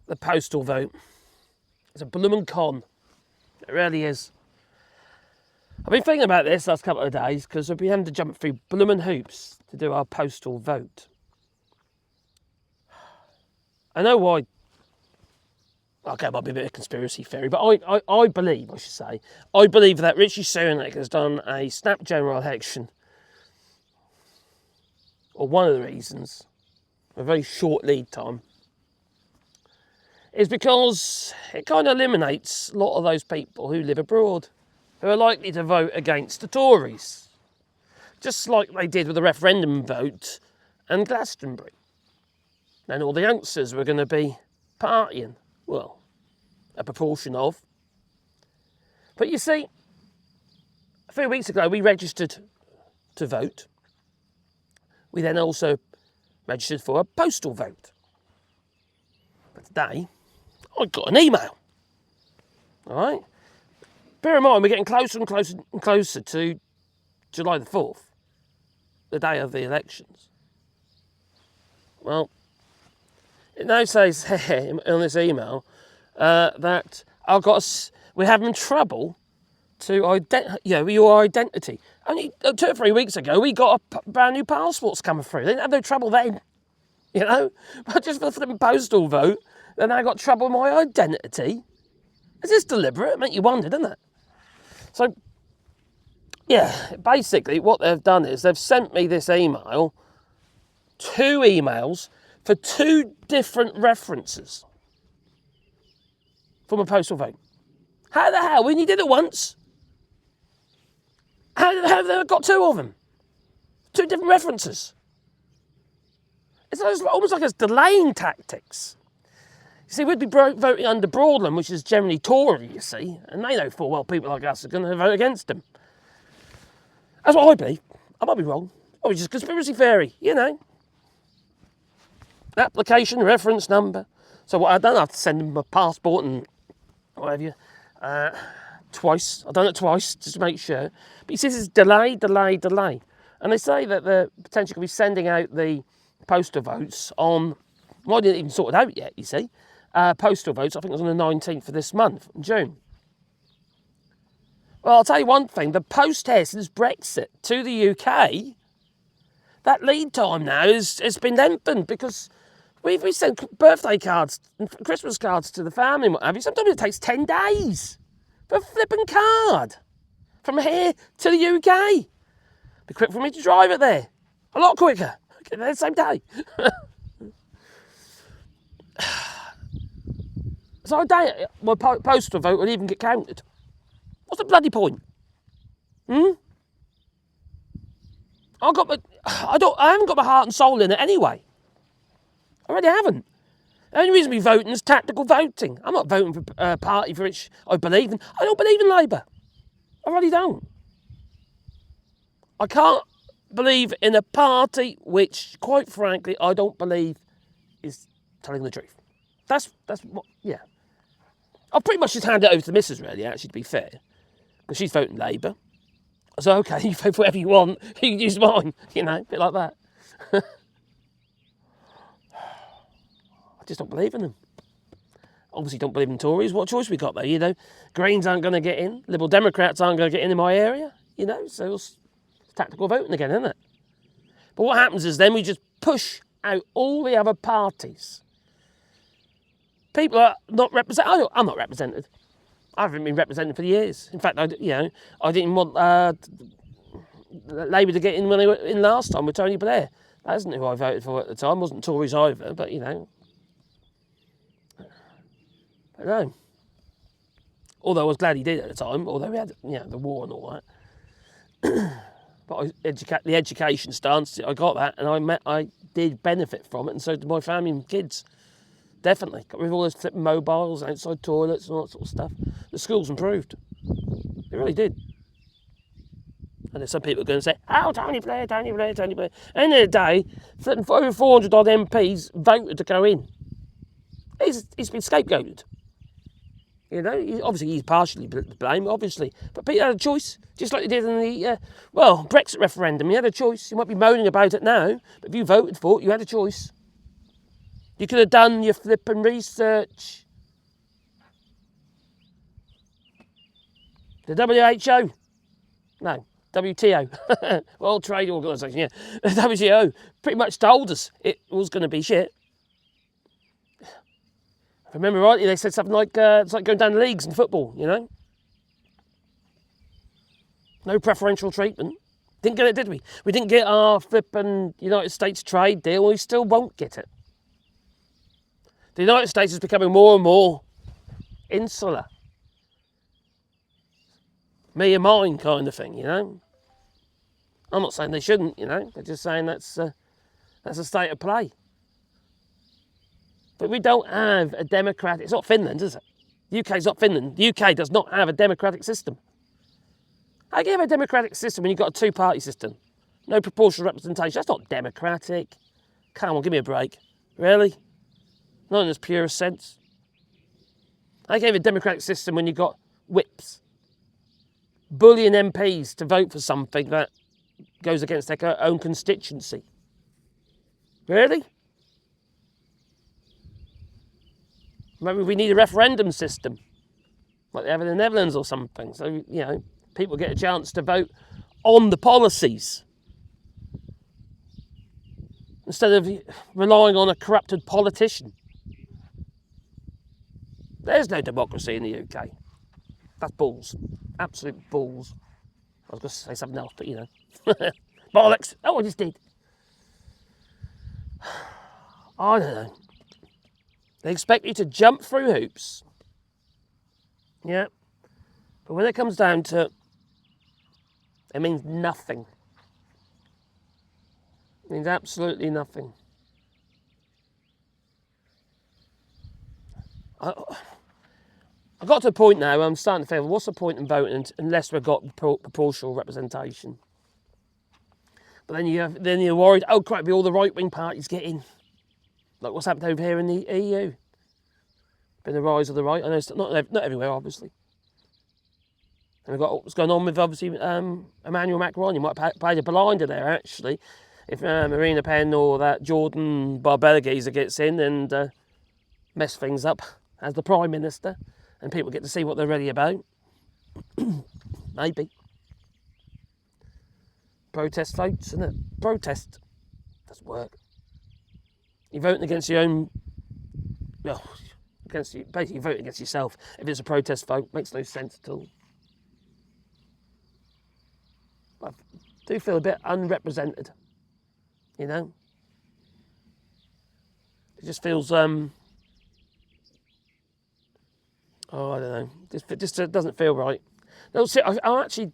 the postal vote. It's a bloomin' con. It really is. I've been thinking about this last couple of days because we've been having to jump through bloomin' hoops to do our postal vote. I know why. Okay, it might be a bit of a conspiracy theory, but I believe that Richie Sunak has done a snap general election, or one of the reasons, a very short lead time, is because it kind of eliminates a lot of those people who live abroad, who are likely to vote against the Tories, just like they did with the referendum vote and Glastonbury. Then all the youngsters were going to be partying. Well, a proportion of. But you see, a few weeks ago we registered to vote. We then also registered for a postal vote. But today, I got an email. All right? Bear in mind, we're getting closer and closer and closer to July the 4th, the day of the elections. Well, it now says here on this email that we're having trouble to your identity. Only 2 or 3 weeks ago, we got brand new passports coming through. They didn't have no trouble then, But just for the flipping postal vote, then I got trouble with my identity. Is this deliberate? Make you wonder, doesn't it? So, yeah, basically what they've done is they've sent me this email, 2 emails, for 2 different references from a postal vote. How the hell? When you did it once, how have they got 2 of them? 2 different references. It's almost like it's delaying tactics. You see, we'd be voting under Broadland, which is generally Tory, you see, and they know full well people like us are going to vote against them. That's what I believe. I might be wrong. Oh, it's just conspiracy theory, Application reference number. So what I've done, I have to send them my passport and whatever twice. I've done it twice just to make sure. But you see, this is delay. And they say that they're potentially going to be sending out the postal votes on, well, I didn't even sort it out yet, you see. Postal votes, I think it was on the 19th of this month, in June. Well, I'll tell you one thing, the post here since Brexit to the UK, that lead time now has been lengthened because we send birthday cards and Christmas cards to the family and what have you. Sometimes it takes 10 days for a flipping card from here to the UK. Be quick for me to drive it there. A lot quicker. Get there the same day. So I doubt my postal vote will even get counted. What's the bloody point? I haven't got my heart and soul in it anyway. I really haven't. The only reason we voting is tactical voting. I'm not voting for a party for which I believe in. I don't believe in Labour. I really don't. I can't believe in a party which, quite frankly, I don't believe is telling the truth. That's what, yeah. I'll pretty much just hand it over to the missus, really, actually, to be fair. Because she's voting Labour. So, okay, you vote for whatever you want. You can use mine, a bit like that. I just don't believe in them. Obviously don't believe in Tories. What choice we got, though, Greens aren't going to get in. Liberal Democrats aren't going to get in my area, So it's tactical voting again, isn't it? But what happens is then we just push out all the other parties. People are not represented. I'm not represented. I haven't been represented for years. In fact, I didn't want Labour to get in when they were in last time with Tony Blair. That isn't who I voted for at the time. Wasn't Tories either, but But no. Although I was glad he did at the time, although we had the war and all that. But the education stance, I got that, and I did benefit from it, and so did my family and kids. Definitely. Got rid of all those flipping mobiles, outside toilets and all that sort of stuff. The schools improved. They really did. And there's some people are going to say, oh, Tony Blair. End of the day, over 400 odd MPs voted to go in. He's been scapegoated. Obviously he's partially to blame, obviously. But Peter had a choice, just like he did in the, Brexit referendum. He had a choice. You might be moaning about it now, but if you voted for it, you had a choice. You could have done your flipping research. The WHO. No, WTO. World Trade Organization, yeah. The WTO pretty much told us it was going to be shit. If I remember rightly, they said something like, it's like going down leagues in football, you know? No preferential treatment. Didn't get it, did we? We didn't get our flipping United States trade deal. We still won't get it. The United States is becoming more and more insular. Me and mine kind of thing, you know? I'm not saying they shouldn't, you know? They're just saying that's a state of play. But we don't have a democratic... It's not Finland, is it? The UK's not Finland. The UK does not have a democratic system. How can you have a democratic system when you've got a two-party system? No proportional representation. That's not democratic. Come on, give me a break. Really? Not in its purest sense. How can you have a democratic system when you've got whips? Bullying MPs to vote for something that goes against their own constituency. Really? Maybe we need a referendum system, like they have in the Netherlands or something. So, people get a chance to vote on the policies instead of relying on a corrupted politician. There's no democracy in the UK. That's balls. Absolute balls. I was going to say something else, but bollocks. Oh, I just did. I don't know. They expect you to jump through hoops. Yeah. But when it comes down to it means nothing. It means absolutely nothing. I got to a point now where I'm starting to feel, what's the point in voting unless we've got proportional representation? But then you're worried, oh crap, all the right-wing parties get in. Like what's happened over here in the EU. Been a rise of the right. I know it's not everywhere, obviously. And we've got what's going on with, obviously, Emmanuel Macron. You might have played a blinder there, actually. If Marine Le Pen or that Jordan Barbella geezer gets in and mess things up as the Prime Minister, and people get to see what they're really about. Maybe. Protest votes, isn't it? Protest doesn't work. You're voting against your own... Well, basically you're voting against yourself. If it's a protest vote, makes no sense at all. I do feel a bit unrepresented, you know? It just feels... I don't know. It just doesn't feel right. No, see, I actually...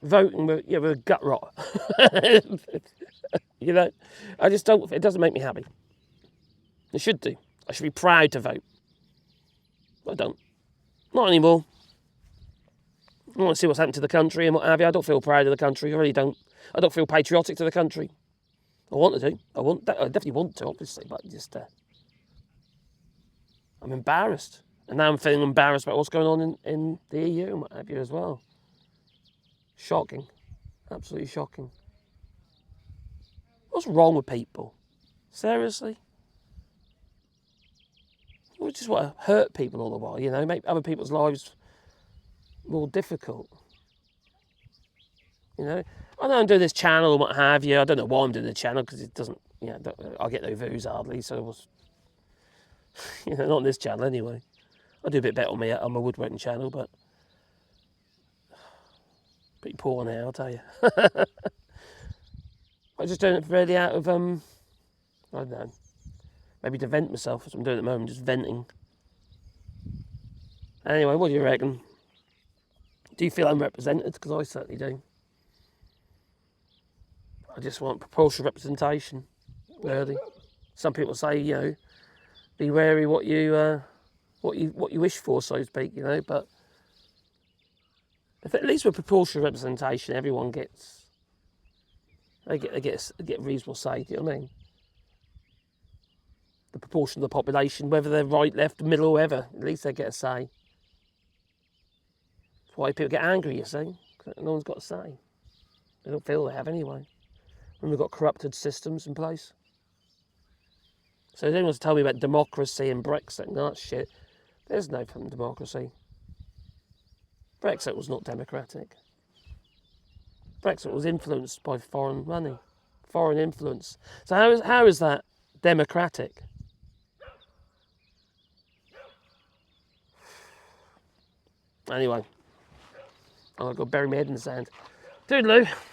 Voting with gut rot. I just don't... It doesn't make me happy. It should do. I should be proud to vote. But I don't. Not anymore. I want to see what's happened to the country and what have you. I don't feel proud of the country. I really don't. I don't feel patriotic to the country. I want to do. I definitely want to, obviously, but just... I'm embarrassed. And now I'm feeling embarrassed about what's going on in the EU and what have you as well. Shocking. Absolutely shocking. What's wrong with people? Seriously? We just want to hurt people all the while, make other people's lives more difficult. I know I'm doing this channel and what have you. I don't know why I'm doing the channel because it doesn't, I get no views hardly, so it was, not on this channel anyway. I do a bit better on my woodworking channel, but pretty poor now, I'll tell you. I'm just doing it really out of, I don't know, maybe to vent myself, as I'm doing at the moment, just venting. Anyway, what do you reckon? Do you feel unrepresented? Because I certainly do. I just want proportional representation, really. Some people say, be wary what you wish for, so to speak, but if at least with proportional representation, everyone gets a reasonable say. Do you know what I mean? The proportion of the population, whether they're right, left, middle, whatever, at least they get a say. That's why people get angry, you see. No one's got a say. They don't feel they have anyway. when we've got corrupted systems in place. So if anyone wants to tell me about democracy and Brexit and that shit, there's no fucking democracy. Brexit was not democratic. Brexit was influenced by foreign money, foreign influence. So how is that democratic? Anyway, I've got to bury my head in the sand. Toodaloo.